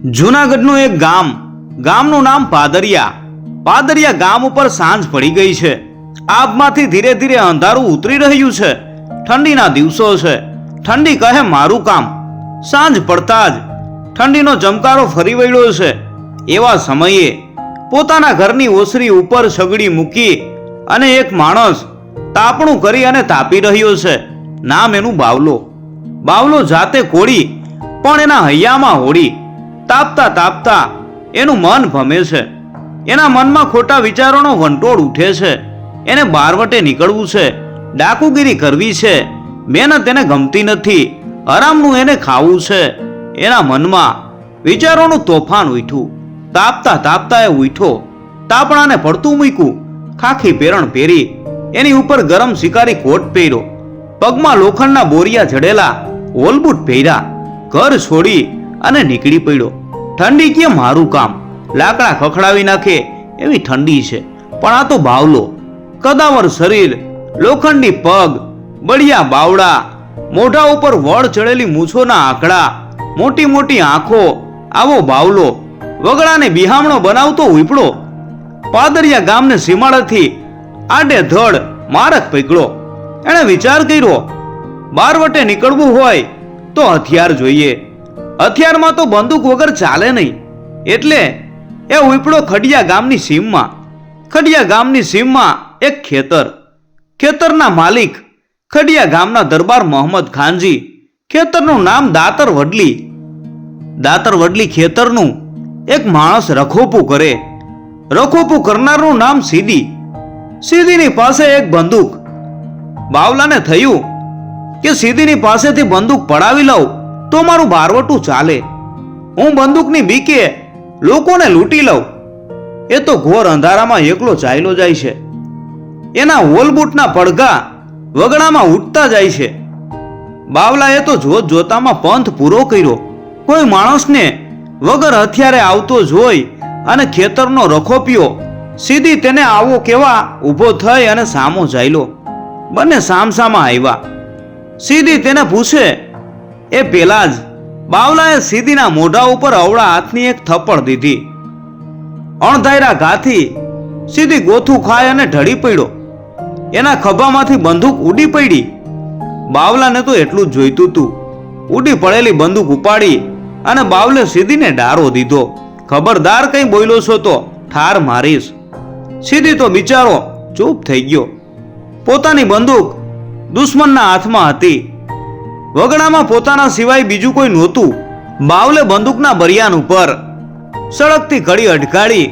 જૂનાગઢનું એક ગામનું નામ પાદરિયા. પાદરિયા ગામ ઉપર સાંજ પડી ગઈ છે. આબમાંથી ધીરે ધીરે અંધારું ઉતરી રહ્યું છે. ઠંડીના દિવસો છે. ઠંડી કહે મારું કામ. સાંજ પડતા જ ઠંડીનો ચમકારો ફરી વળ્યો છે. એવા સમયે પોતાના ઘરની ઓસરી ઉપર સગડી મૂકી અને એક માણસ તાપણું કરી અને તાપી રહ્યો છે. નામ એનું બાવલો. બાવલો જાતે કોળી પણ એના હૈયામાં હોળી. તાપતા તાપતા એનું મન ભમે છે. એના મનમાં ખોટા વિચારોનો વંટોળ ઉઠે છે. એને બારવટે નીકળવું છે, ડાકુગીરી કરવી છે. મહેનત એને ગમતી નથી, હરામનું એને ખાવું છે. એના મનમાં વિચારોનું તોફાન ઉઠ્યું. તાપતા તાપતા એ ઉઠ્યો, તાપણાને પડતું મૂક્યું, ખાખી પેરણ પહેરી, એની ઉપર ગરમ શિકારી કોટ પહેર્યો, પગમાં લોખંડના બોરિયા જડેલા ઓલબૂટ પહેર્યા, ઘર છોડી અને નીકળી પડ્યો. ઠંડી કે મારું કામ, લાકડા ખખડાવી નાખે એવી ઠંડી છે. પણ આ તો બાવલો, કદાવર શરીર, લોખંડી પગ, બળિયા બાવડા, મોઢા ઉપર વળ ચડેલી મૂછોના આંકડા, મોટી મોટી આંખો, આવો બાવલો વગડાને બિહામણો બનાવતો ઉપડો પાદરિયા ગામને સીમાડેથી આડે ધડ મારક પકડ્યો. એણે વિચાર કર્યો, બારવટે નીકળવું હોય તો હથિયાર જોઈએ. હથિયારમાં તો બંદૂક વગર ચાલે નહીં. એટલે એ ઉપડો ખડિયા ગામની સીમમાં. ખડિયા ગામની સીમમાં એક ખેતરના માલિક ખડિયા ગામના દરબાર મોહમ્મદ ખાનજી. ખેતરનું નામ દાતર વડલી. દાતર વડલી ખેતરનું એક માણસ રખોપું કરે. રખોપું કરનારનું નામ સીદી. સીદીની પાસે એક બંદૂક. બાવલાને થયું કે સીદીની પાસેથી બંદૂક પડાવી લઉં તો મારું બારવટું ચાલે. હું બંદૂકની બીકે લોકોને લૂંટી લઉં. એ તો ઘોર અંધારામાં એકલો ચાલ્યો જાય છે. એના ઓલબૂટના પડઘા વગડામાં ઉઠતા જાય છે. બાવલાએ તો જોત જોતામાં પંથ પૂરો કર્યો. કોઈ માણસને વગર હથિયારે આવતો જોઈ અને ખેતરનો રખોપિયો સીધી તેને આવો કેવા ઊભો થઈ અને સામો ચાલ્યો. બંને સામસામા આવ્યા. સીધી તેને પૂછે એ પેલા જ બાવલાએ સીધીના મોઢા ઉપર અવળા હાથની એક થપ્પડ દીધી. અણધાર્યા ઘાથી સીધી ગોથું ખાય અને ઢળી પડ્યો. એના ખભામાંથી બંદૂક ઉડી પડી. બાવલાને તો એટલું જ જોઈતું હતું. ઉડી પડેલી બંદૂક ઉપાડી અને બાવલે સીધીને ડારો દીધો. ખબરદાર કઈ બોલ્યો છો તો ઠાર મારીશ. સીધી તો બિચારો ચૂપ થઈ ગયો. પોતાની બંદૂક દુશ્મનના હાથમાં હતી. વગડામાં પોતાના સિવાય બીજું કોઈ નહોતું. બાવલે બંદૂકના બરિયાન ઉપર સળગતી કડી અટકાડી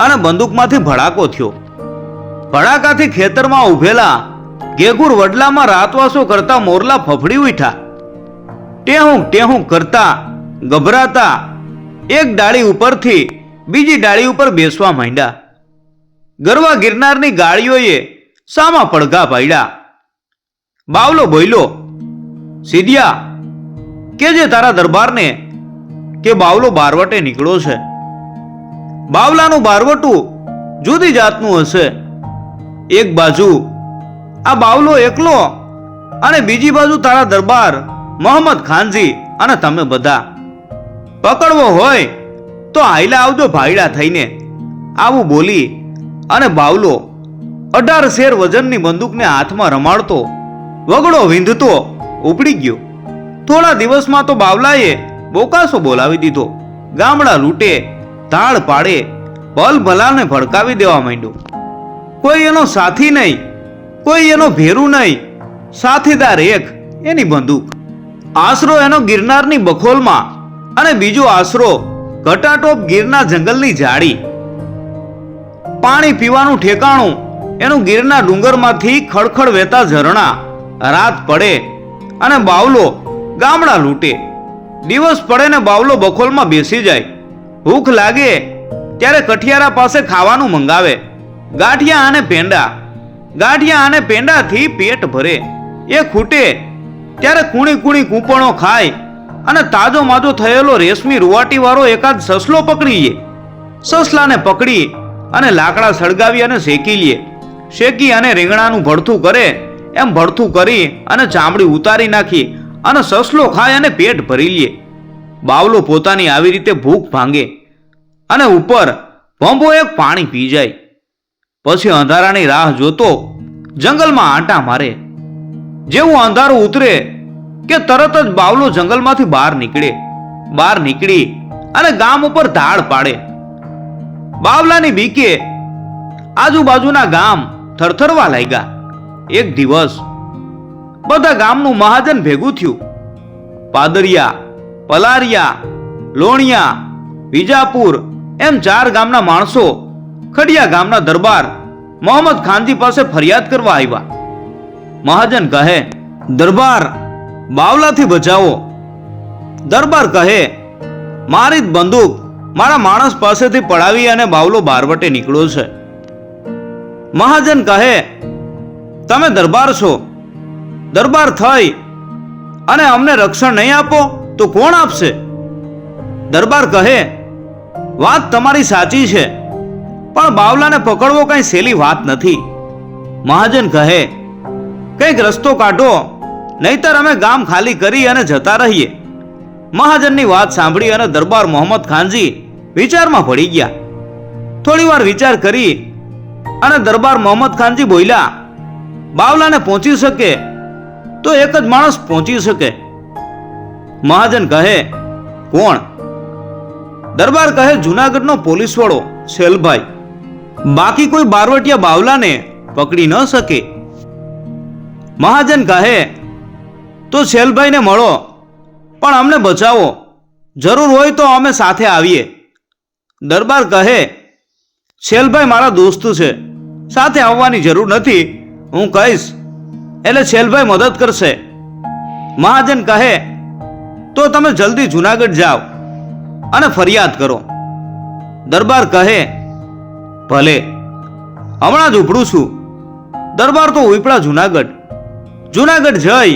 અને બંદૂકમાંથી ભડાકો થયો. ભડાકાથી ખેતરમાં ઉભેલા ઘેઘુર વડલામાં રાતવાસો કરતા મોરલા ફફડી ઉઠ્યા. ટેહું ટેહું કરતા ગભરાતા એક ડાળી ઉપરથી બીજી ડાળી ઉપર બેસવા માંડ્યા. ગરવા ગિરનારની ગાળીઓએ સામા પડઘા પાડ્યા. બાવલો બોલ્યો, સીધિયા કેજે તારા દરબારને કે બાવલો બારવટે નીકળ્યો છે. બાવલાનું બારવટું જુદી જાતનું હશે. એક બાજુ આ બાવલો એકલો અને બીજી બાજુ તારા દરબાર મોહમ્મદ ખાનજી અને તમે બધા. પકડવો હોય તો આયલા આવજો ભાઈડા થઈને. આવું બોલી અને બાવલો 18 શેર વજનની બંદૂકને હાથમાં રમાડતો વગડો વીંધતો ઉપડી ગયો. થોડા દિવસમાં તો બાવલાએ બોકાસો બોલાવી દીધો. ગામડા લૂંટે, તાળ પાડે, ભલ ભલાને ભડકાવી દેવા માંડ્યો. કોઈ એનો સાથી નહીં, કોઈ એનો ભેરું નહીં. સાથીદાર એક, એની બંદૂક. આશરો એનો ગિરનારની બખોલમાં અને બીજો આશરો ઘટાટોપ ગીરના જંગલની ઝાડી. પાણી પીવાનું ઠેકાણું એનું ગીરના ડુંગરમાંથી ખડખડ વહેતા ઝરણા. રાત પડે અને બાવલો ગામડા લૂંટે. દિવસ પડે ને બાવલો બખોલમાં બેસી જાય. ભૂખ લાગે ત્યારે કઠિયારા પાસે ખાવાનું મંગાવે. ગાંઠિયા અને પેંડા. ગાંઠિયા અને પેંડાથી પેટ ભરે. એ ખૂટે ત્યારે કુણી કુણી કૂંપણો ખાય અને તાજો માજો થયેલો રેશમી રૂવાટી વાળો એકાદ સસલો પકડીએ. સસલાને પકડી અને લાકડા સળગાવી અને શેકી લે. શેકી અને રીંગણાનું ભડથું કરે એમ ભડથું કરી અને ચામડી ઉતારી નાખી અને સસલો ખાય અને પેટ ભરી લે. બાવલો પોતાની આવી રીતે ભૂખ ભાંગે અને ઉપર ભંભો એક પાણી પી જાય. પછી અંધારાની રાહ જોતો જંગલમાં આંટા મારે. જેવું અંધારું ઉતરે કે તરત જ બાવલો જંગલમાંથી બહાર નીકળી અને ગામ ઉપર ધાડ પાડે. બાવલાની બીકે આજુબાજુના ગામ થરથરવા લાગ્યા. એક દિવસ બધા ગામનું મહાજન ભેગું થયું. પાદરિયા, પલારિયા, લોણિયા, વિજાપુર એમ 4 ગામના માણસો ખડિયા ગામના દરબાર મોહમ્મદ ખાનજી પાસે ફરિયાદ કરવા આવ્યા. મહાજન કહે, દરબાર, બાવલાથી બચાવો. દરબાર કહે, મારી જ બંદૂક મારા માણસ પાસેથી પડાવી અને બાવલો બારવટે નીકળ્યો છે. મહાજન કહે, તમે દરબાર છો, દરબાર થઈ અને અમને રક્ષણ નહીં આપો તો કોણ આપશે? દરબાર કહે, વાત તમારી સાચી છે, પણ બાવલાને પકડવો કઈ સહેલી વાત નથી. મહાજન કહે, કંઈક રસ્તો કાઢો, નહીતર અમે ગામ ખાલી કરી અને જતા રહીએ. મહાજનની વાત સાંભળી અને દરબાર મોહમ્મદ ખાનજી વિચારમાં પડી ગયા. થોડી વાર વિચાર કરી અને દરબાર મોહમ્મદ ખાનજી બોલ્યા, બાવલાને પહોંચી શકે તો એક જ માણસ પહોંચી શકે. મહાજન કહે, કોણ? દરબાર કહે, જુનાગઢનો પોલીસ વડો શેલભાઈ. બાકી કોઈ બારવટિયા બાવલાને પકડી ન શકે. મહાજન કહે, તો શેલભાઈને મળો, પણ અમને બચાવો. જરૂર હોય તો અમે સાથે આવીએ. દરબાર કહે, શેલભાઈ મારા દોસ્ત છે, સાથે આવવાની જરૂર નથી. હું કહીશ એટલે શેલભાઈ મદદ કરશે. મહાજન કહે, તો તમે જલ્દી જુનાગઢ જાઓ અને ફરિયાદ કરો. દરબાર કહે, ભલે, હમણાં જ ઉપડું છું. દરબાર તો ઉપડ્યા જુનાગઢ જઈ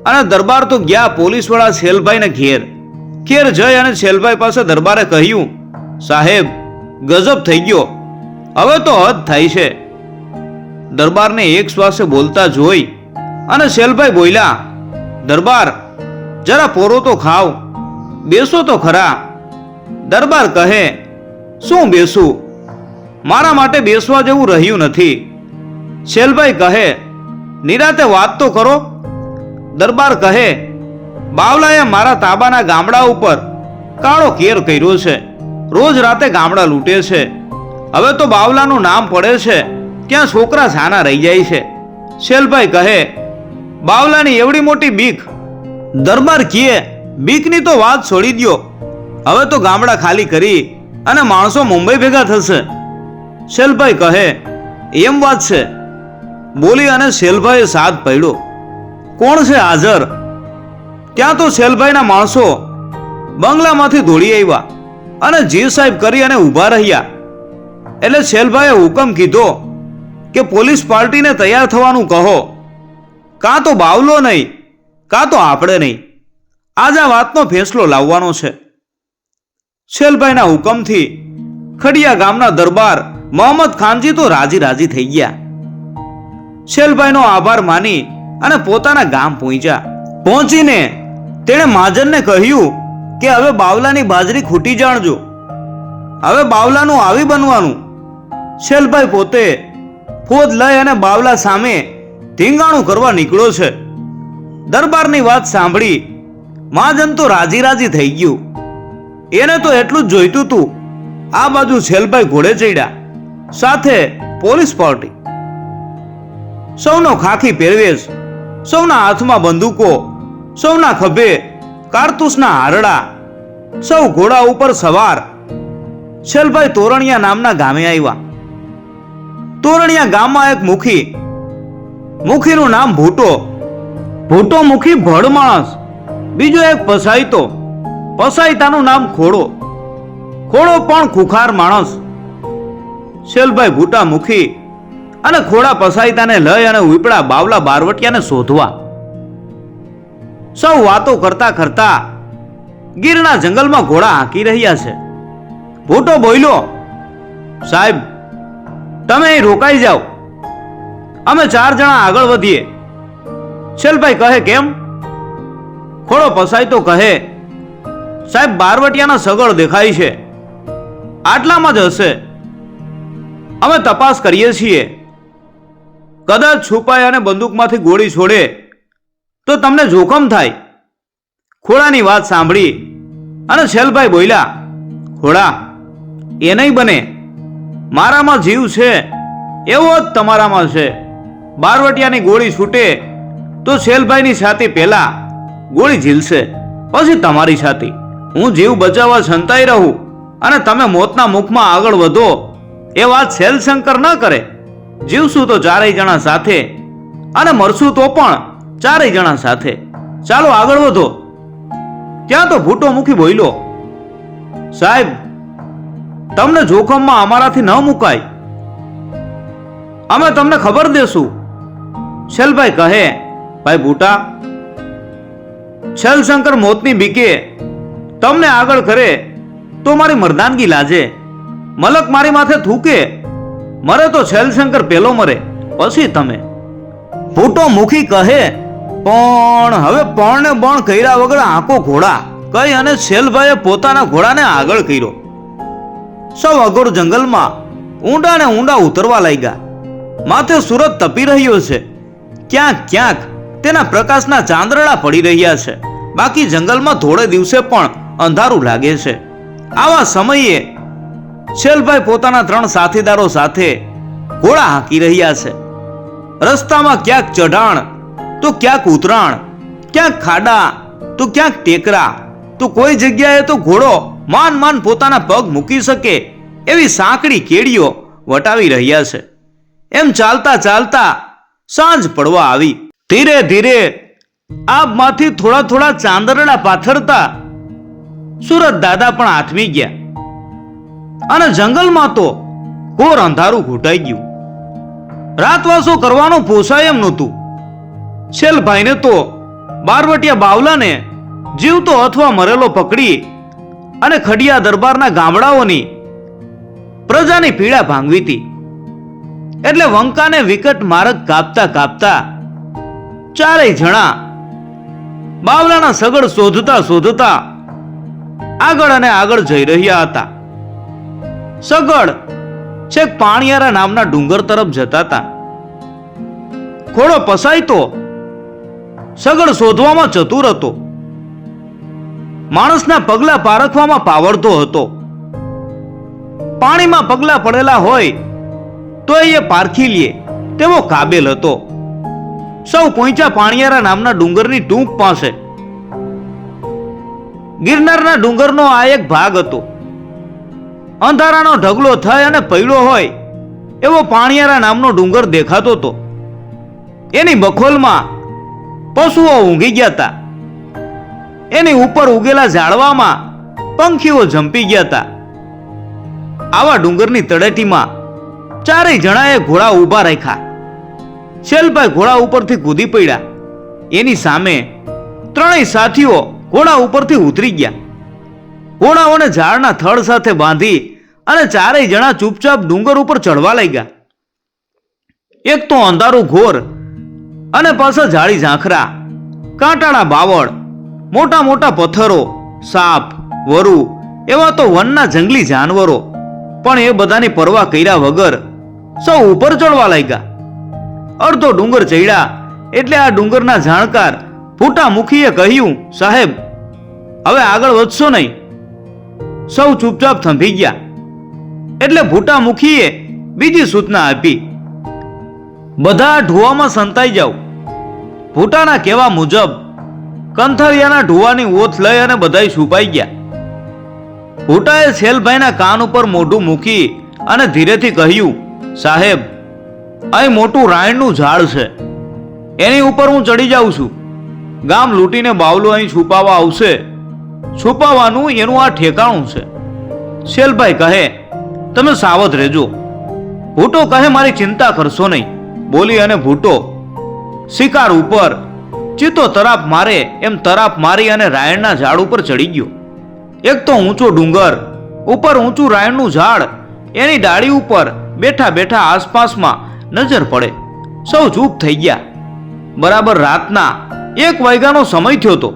અને દરબાર તો ગયા પોલીસ વાળા શેલભાઈને ઘેર જઈ અને શેલભાઈ પાસે દરબારે કહ્યું, સાહેબ, ગજબ થઈ ગયો, હવે તો હદ થાય છે. દરબારને એક શ્વાસે બોલતા જોઈ અને શેલભાઈ બોલ્યા, દરબાર, જરા પોરો તો ખાવ, બેસો તો ખરા. દરબાર કહે, શું બેસું? મારા માટે બેસવા જેવું રહ્યું નથી. શેલભાઈ કહે, નિરાતે વાત તો કરો. દરબાર કહે, બાવલાએ મારા તાબાના ગામડા ઉપર કાળો કેર કર્યો છે, રોજ રાતે ગામડા લૂંટે છે. હવે તો બાવલાનું નામ પડે છે ત્યાં છોકરા સાના રહી જાય છે. શેલભાઈ કહે, બાવલાની એવડી મોટી બીક? દરબાર કહે, બીકની તો વાત છોડી દ્યો, હવે તો ગામડા ખાલી કરી અને માણસો મુંબઈ ભેગા થશે. શેલભાઈ કહે, એમ વાત છે? બોલી અને શેલભાઈએ સાથ પડ્યો. કોણ છે હાજર? ત્યાં તો શેલભાઈના માણસો બંગલામાંથી દોડી આવ્યા અને જી સાહેબ કરી અને ઊભા રહ્યા. એટલે શેલભાઈએ હુકમ કીધો કે પોલીસ પાર્ટીને તૈયાર થવાનું કહો, કાં તો બાવલો નહીં, કાં તો આપણે નહીં. આજ આ વાતનો ફેંસલો લાવવાનો છે. શેલભાઈના હુકમથી ખડિયા ગામના દરબાર મોહમ્મદ ખાનજી તો રાજી થઈ ગયા. શેલભાઈનો આભાર માની અને પોતાના ગામ પહોંચીને તેણે મહાજનને કહ્યું કે હવે બાવલાની બાજરી ખૂટી જાણજો, હવે બાવલાનું આવી બનવાનું. શેલભાઈ પોતે ફોજ લઈ અને બાવલા સામે ધીંગાણું કરવા નીકળ્યો છે. દરબારની વાત સાંભળી મહાજન તો રાજી થઈ ગયું. એને તો એટલું જ જોઈતું હતું. આ બાજુ શેલભાઈ ઘોડે ચડ્યા, સાથે પોલીસ પાર્ટી. સૌનો ખાખી પહેરવેશ, સૌના હાથમાં બંદૂકો, સૌના ખભે કારતૂસના હારડા, સૌ ઘોડા ઉપર સવાર. શેલભાઈ તોરણિયા નામના ગામે આવ્યા. તોરણિયા ગામમાં એક મુખીનું નામ ભૂટો મુખી ભડ માણસ. બીજો એક પસાઈતાનું નામ ખોડો પણ ખુખાર માણસ. શેલભાઈ ભૂટા મુખી અને ખોડા પસાઈતાને લઈ અને ઉપડા બાવલા બારવટિયાને શોધવા. સૌ વાતો કરતા ગીરના જંગલમાં ઘોડા હાંકી રહ્યા છે. ભૂટો બોલ્યો, સાહેબ, તમે અહીં રોકાઈ જાઓ, અમે 4 જણા આગળ વધીએ. શેલભાઈ કહે, કેમ? ખોડો પસાઈતો કહે, સાહેબ, બારવટિયાના સગળ દેખાય છે. આટલામાં જ હશે. અમે તપાસ કરીએ છીએ. કદાચ છુપાય અને બંદૂકમાંથી ગોળી છોડે તો તમને જોખમ થાય. ખોડાની વાત સાંભળી અને શેલભાઈ બોલ્યા, ખોડા, એ નહીં બને. મારામાં જીવ છે એવો જ તમારામાં છે. બારવટિયાની ગોળી છૂટે તો શેલભાઈની છાતી પહેલા ગોળી ઝીલશે, પછી તમારી છાતી. હું જીવ બચાવવા છંતાઈ રહું અને તમે મોતના મુખમાં આગળ વધો એ વાત શેલશંકર ન કરે. જીવશું તો ચારેય જણા સાથે અને મરશું તો પણ ચારેય જણા સાથે. ચાલો આગળ વધો. ત્યાં તો ભૂટો મુખી બોલ્યો, સાહેબ, તમને જોખમમાં અમારાથી ન મુકાય. અમે તમને ખબર દેશું. શેલભાઈ કહે, ભાઈ ભૂટા, શેલશંકર મોતની બીકે તમને આગળ કરે તો મારી મર્દાનગી લાજે. મલક મારી માથે થૂકે, મરે તો શેલશંકર પેલો મરે, પછી તમે. ભૂટો મુખી કહે, પણ હવે પણ ને બણ કર્યા વગર આંકો ઘોડા કહી અને શેલભાઈએ પોતાના ઘોડાને આગળ કર્યો. સૌ અગોર જંગલમાં ઊંડા ને ઊંડા ઉતરવા લાગ્યા. માથે સૂરજ તપી રહ્યો છે. ક્યાંક ક્યાંક તેના પ્રકાશના ચાંદરડા પડી રહ્યા છે. બાકી જંગલમાં થોડે દિવસે પણ અંધારું લાગે છે. આવા સમયે શેલભાઈ પોતાના 3 સાથીદારો સાથે ઘોડા હાંકી રહ્યા છે. રસ્તામાં ક્યાંક ચઢાણ તો ક્યાંક ઉતરાણ, ક્યાંક ખાડા તો ક્યાંક ટેકરા, તો કોઈ જગ્યાએ તો ઘોડો માન પોતાના પગ મૂકી શકે એવી સાંકડી કેડીઓ વટાવી રહ્યા છે. એમ ચાલતા ચાલતા સાંજ પડવા આવી. ધીરે ધીરે આબમાંથી થોડા ચાંદરડા પાથરતા સુરત દાદા પણ આથમી ગયા અને જંગલમાં તો ઘોર અંધારું ઘૂંટાઈ ગયું. રાતવાસો કરવાનો પોસાય એમ નહોતું. શેલભાઈને તો બારવટિયા બાવલાને જીવતો અથવા મરેલો પકડી અને ખડિયા દરબારના ગામડાઓની પ્રજાની પીડા ભાંગવી હતી. એટલે વંકાને વિકટ માર્ગ કાપતા કાપતા ચારેય જણા બાવલાના સગડ શોધતા આગળ અને આગળ જઈ રહ્યા હતા. સગડ છેક પાણિયારા નામના ડુંગર તરફ જતા હતા. ઘોડો પસાયતો સગડ શોધવામાં ચતુર હતો. માણસના પગલા પારખવામાં પાવરતો હતો. પાણીમાં પગલા પડેલા હોય તો એ પારખી લે તેવો કાબેલ હતો. સૌ પહોંચ્યા પાણિયારા નામના ડુંગરની ટૂંક પાસે. ગિરનારના ડુંગરનો આ એક ભાગ હતો. અંધારાનો ઢગલો થાય અને પૈડો હોય એવો પાણિયારા નામનો ડુંગર દેખાતો હતો. એની બખોલમાં પશુઓ ઊંઘી ગયા હતા. એની ઉપર ઉગેલા ઝાડવામાં પંખીઓ ઝંપી ગયા હતા. આવા ડુંગરની તળેટીમાં ચારેય જણાએ ઘોડા ઊભા રાખ્યા. શેલભાઈ ઘોડા ઉપરથી કૂદી પડ્યા. એની સામે 3 સાથીઓ ઘોડા ઉપરથી ઉતરી ગયા. ઘોડાઓને ઝાડના થડ સાથે બાંધી અને ચારેય જણા ચૂપચાપ ડુંગર ઉપર ચડવા લાગ્યા. એક તો અંધારું ઘોર અને પાછા ઝાડી ઝાંખરા, કાંટાળા બાવળ, મોટા મોટા પથ્થરો, સાપ, વરુ એવા તો વનના જંગલી જાનવરો. પણ એ બધાની પરવા કર્યા વગર સૌ ઉપર ચડવા લાગ્યા. અડધો ડુંગર ચડ્યા એટલે આ ડુંગરના જાણકાર ભૂટા મુખીએ કહ્યું, સાહેબ, હવે આગળ વધશો નહીં. સૌ ચૂપચાપ થંભી ગયા. એટલે ભૂટા મુખીએ બીજી સૂચના આપી, બધા ઢોવામાં સંતાઈ જાવ. ભૂટાના કહેવા મુજબ કંથરિયાના ઢોવાની ઓથ લઈ અને બધાય છુપાઈ ગયા. ભૂટાએ શેલભાઈના કાન ઉપર મોઢું મૂકી અને ધીરેથી કહ્યું, સાહેબ, અહીં મોટું રાયણનું ઝાડ છે. એની ઉપર હું ચડી જાઉં છું. ગામ લૂંટીને બાવલો અહીં છુપાવા આવશે. છુપાવાનું એનું આ ઠેકાણું છે. શેલભાઈ કહે, તમે સાવધ રહેજો. ભૂટો કહે, મારી ચિંતા કરશો નહીં. બોલી અને ભૂટો શિકાર ઉપર ચિત્તો તરાપ મારે એમ તરાપ મારી અને રાયણના ઝાડ ઉપર ચડી ગયો. એક તો ઊંચો ડુંગર, ઉપર ઊંચું રાયણનું ઝાડ, એની ડાળી ઉપર બેઠા બેઠા આસપાસમાં નજર પડે. સૌ ચૂપ થઈ ગયા. બરાબર રાતના 1 વાગ્યાનો સમય થયો હતો.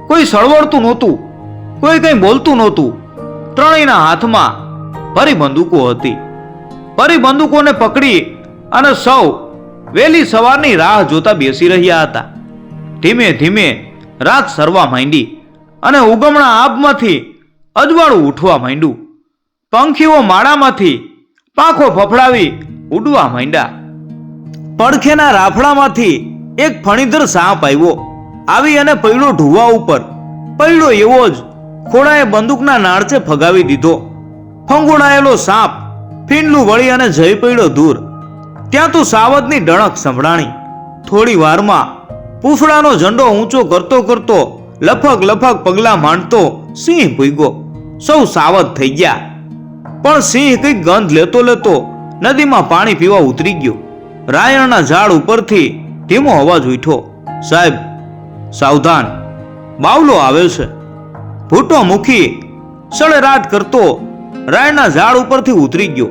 કોઈ સળવળતું નહોતું. કોઈ કંઈ બોલતું નહોતું. ત્રણેયના હાથમાં ભરી બંદૂકો હતી. ભરી બંદૂકોને પકડી અને સૌ વહેલી સવારની રાહ જોતા બેસી રહ્યા હતા. ધીમે ધીમે રાત સરવા માંડી અને ઉગમણા આબમાંથી અજવાળું ઉઠવા માંડ્યું. પંખીઓ માળામાંથી પાંખો ફફડાવી ઉડવા માંડ્યા. પડખેના રાફડામાંથી એક ફણીધર સાપ આવ્યો. આવી અને પૈડો ઢુવા ઉપર. પૈડો એવો જ ખોડાએ બંદૂકના નાળચે ફગાવી દીધો. ફંગોળાયેલો સાપ ફીંડલું વળી અને જઈ પડ્યો દૂર. ત્યાં તો સાવજની ડણક સંભળાણી. થોડી વારમાં પૂંછડાનો ઝંડો ઊંચો કરતો કરતો લફક લફક પગલા માંડતો સિંહ ભૂગ્યો. સૌ સાવધ થઈ ગયા. પણ સિંહ કઈક ગંધ લેતો લેતો નદીમાં પાણી પીવા ઉતરી ગયો. રાયણના ઝાડ ઉપરથી ધીમો અવાજ ઉઠ્યો, સાહેબ સાવધાન, બાવલો આવે છે. ભૂટો મુખી સળેરાટ કરતો રાયણના ઝાડ ઉપરથી ઉતરી ગયો.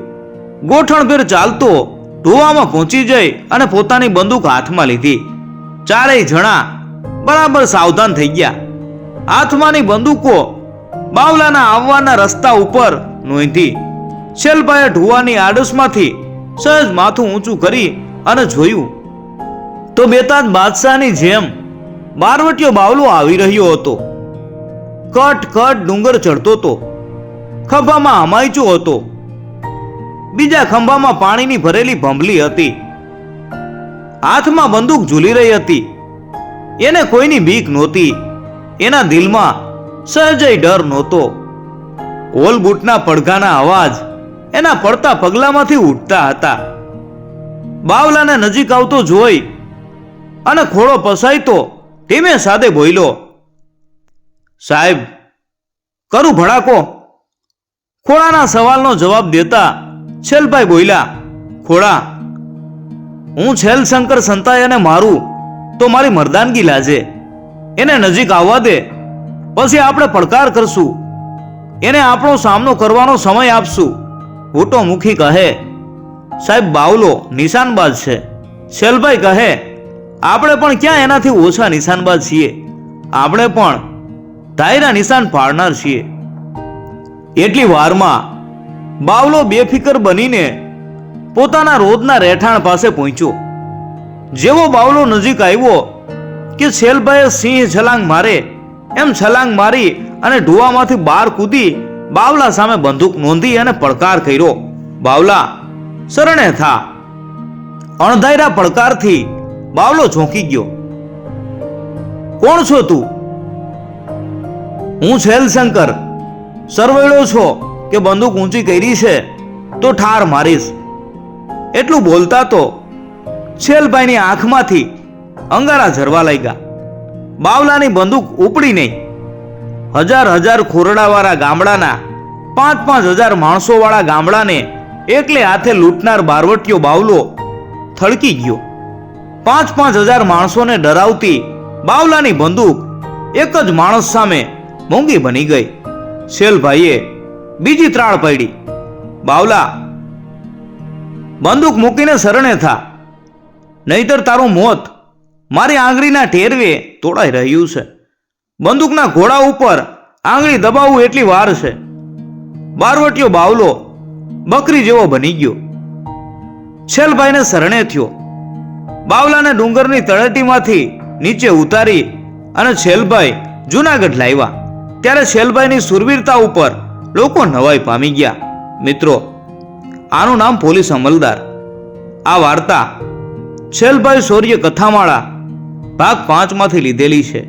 ગોઠણભેર ચાલતો ઢોવામાં પહોંચી જઈ અને પોતાની બંદૂક હાથમાં લીધી. ચારેય જણા બરાબર સાવધાન થઈ ગયા. હાથમાંની બંદૂકો બાવલાના આવવાના રસ્તા ઉપર નોંધી. શેલભાઈએ ઢુવાની આડસમાંથી સહેજ માથું ઊંચું કરી અને જોયું તો બેતાજ બાદશાહની જેમ બારવટીયો બાવલો આવી રહ્યો હતો. કટ કટ ડુંગર ચડતો હતો. ખંભામાં હમાયચો હતો. બીજા ખંભામાં પાણીની ભરેલી ભંભલી હતી. હાથમાં બંદૂક ઝૂલી રહી હતી. એને કોઈની બીક નહોતી. એના દિલમાં સહેજય ડર નહોતો. ઓલ બૂટના પડઘાના અવાજ એના પડતા પગલામાંથી ઉઠતા હતા. બાવલાને નજીક આવતો જોઈ અને ખોળો પસાયતો ધીમે સાદે બોલ્યો, સાહેબ કરું ભડાકો? ખોળાના સવાલનો જવાબ દેતા છેલભાઈ બોલ્યા, ખોળા, હું છેલશંકર સંતાયને મારું તો મારી મર્દાનગી લાજે. એને નજીક આવવા દે, પછી આપણે પડકાર કરશું. એને આપણો સામનો કરવાનો સમય આપશું. ભૂટો મુખી કહે, સાહેબ બાવલો નિશાનબાજ છે. શેલભાઈ કહે, આપણે પણ ક્યાં એનાથી ઓછા નિશાનબાજ છીએ. આપણે પણ ધાયરા નિશાન પાડનાર છીએ. એટલી વારમાં બાવલો બેફિકર બનીને પોતાના રોજના રહેઠાણ પાસે પહોંચ્યો. જેવો બાવલો નજીક આવ્યો કે શેલભાઈએ સિંહ છલાંગ મારે એમ છલાંગ મારી અને ઢુવામાંથી બહાર કૂદી બાવલા સામે બંદૂક નોંધી અને પડકાર કર્યો, બાવલા શરણે થા. અણધાર્યા પડકારથી બાવલો ચોંકી ગયો. કોણ છો તું? હું છેલશંકર. સરવૈડો છો કે બંદૂક ઊંચી કરી છે તો ઠાર મારીશ. એટલું બોલતા તો છેલભાઈની આંખમાંથી અંગારા ઝરવા લાગ્યા. બાવલાની બંદૂક ઉપડી નહીં. હજાર હજાર ખોરડાવાળા ગામડાના 5,000 માણસોવાળા ગામડાને એકલે હાથે લૂંટનાર બારવટીયો બાવલો થડકી ગયો. 5,000 માણસોને ડરાવતી બાવલાની બંદૂક એક જ માણસ સામે મોંઘી બની ગઈ. શેલભાઈએ બીજી ત્રાળ પડી, બાવલા બંદૂક મૂકીને શરણે થા, નહીતર તારું મોત મારી આંગળીના ટેરવે તોડાઈ રહ્યું છે. બંદૂકના ઘોડા ઉપર આંગળી દબાવવું એટલી વાર છે. બારવટીયો બાવલો બકરી જેવો બની ગયો. છેલભાઈને શરણે થયો. બાવલાને ડુંગરની તળેટીમાંથી નીચે ઉતારી અને છેલભાઈ જુનાગઢ લાવ્યા. ત્યારે છેલભાઈની સુરવીરતા ઉપર લોકો નવાઈ પામી ગયા. મિત્રો, આનું નામ પોલીસ અમલદાર. આ વાર્તા છેલભાઈ શૌર્ય કથામાળા ભાગ 5 માંથી લીધેલી છે.